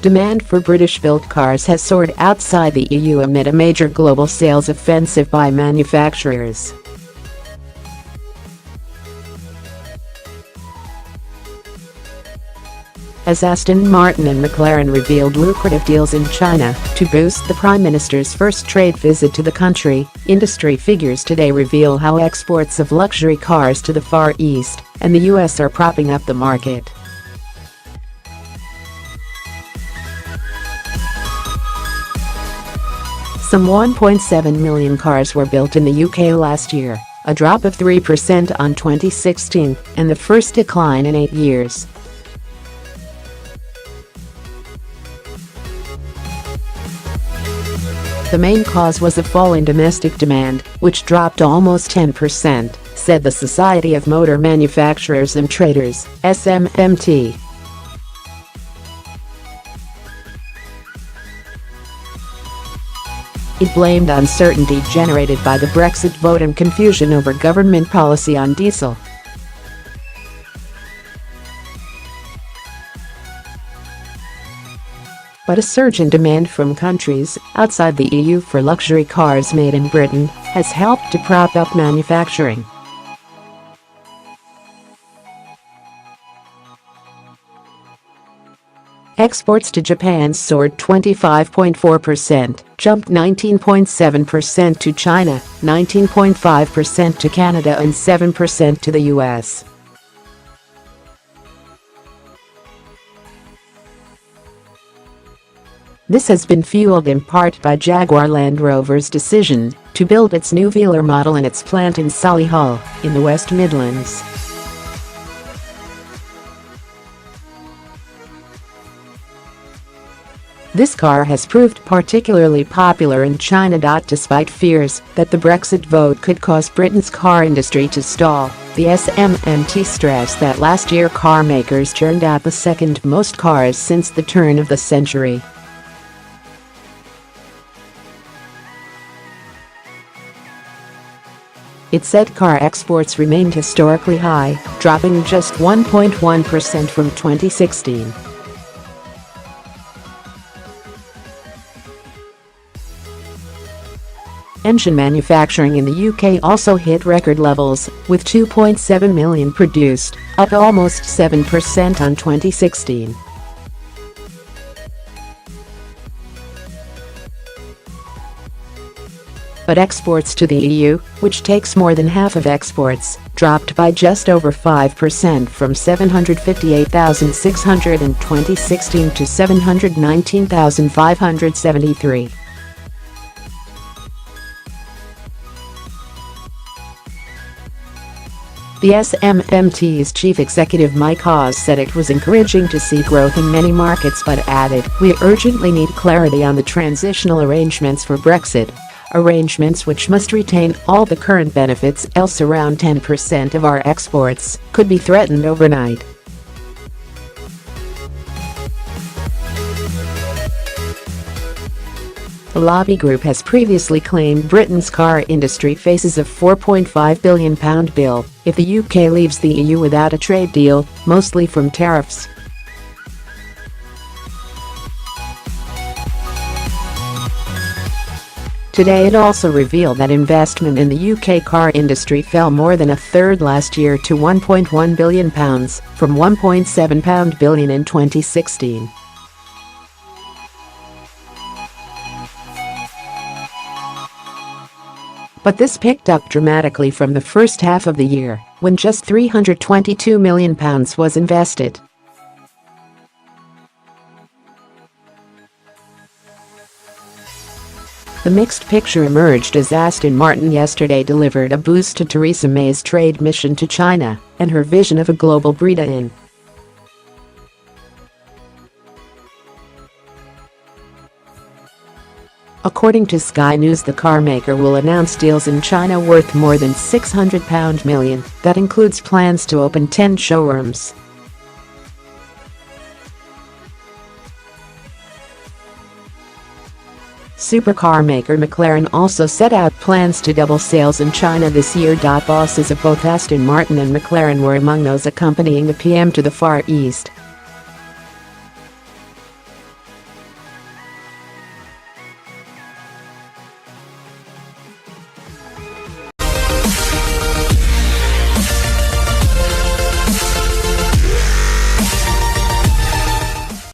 Demand for British-built cars has soared outside the EU amid a major global sales offensive by manufacturers. As Aston Martin and McLaren revealed lucrative deals in China to boost the Prime Minister's first trade visit to the country, industry figures today reveal how exports of luxury cars to the Far East and the US are propping up the market. Some 1.7 million cars were built in the UK last year, a drop of 3% on 2016, and the first decline in 8 years. The main cause was a fall in domestic demand, which dropped almost 10%, said the Society of Motor Manufacturers and Traders, SMMT. It blamed uncertainty generated by the Brexit vote and confusion over government policy on diesel. But a surge in demand from countries outside the EU for luxury cars made in Britain has helped to prop up manufacturing. Exports to Japan soared 25.4%, jumped 19.7% to China, 19.5% to Canada and 7% to the US. This has been fueled in part by Jaguar Land Rover's decision to build its new Velar model in its plant in Solihull, in the West Midlands. This car has proved particularly popular in China. Despite fears that the Brexit vote could cause Britain's car industry to stall, the SMMT stressed that last year car makers churned out the second most cars since the turn of the century. It said car exports remained historically high, dropping just 1.1% from 2016. Engine manufacturing in the UK also hit record levels, with 2.7 million produced, up almost 7% on 2016. But exports to the EU, which takes more than half of exports, dropped by just over 5% from 758,600 in 2016 to 719,573. The SMMT's chief executive Mike Hawes said it was encouraging to see growth in many markets but added, "We urgently need clarity on the transitional arrangements for Brexit. Arrangements which must retain all the current benefits, else around 10% of our exports could be threatened overnight." The lobby group has previously claimed Britain's car industry faces a £4.5 billion bill if the UK leaves the EU without a trade deal, mostly from tariffs. Today it also revealed that investment in the UK car industry fell more than a third last year to £1.1 billion, from £1.7 billion in 2016. But this picked up dramatically from the first half of the year, when just £322 million was invested. The mixed picture emerged as Aston Martin yesterday delivered a boost to Theresa May's trade mission to China and her vision of a global breed-in. According to Sky News, the carmaker will announce deals in China worth more than £600 million, that includes plans to open 10 showrooms. Supercar maker McLaren also set out plans to double sales in China this year. Bosses of both Aston Martin and McLaren were among those accompanying the PM to the Far East,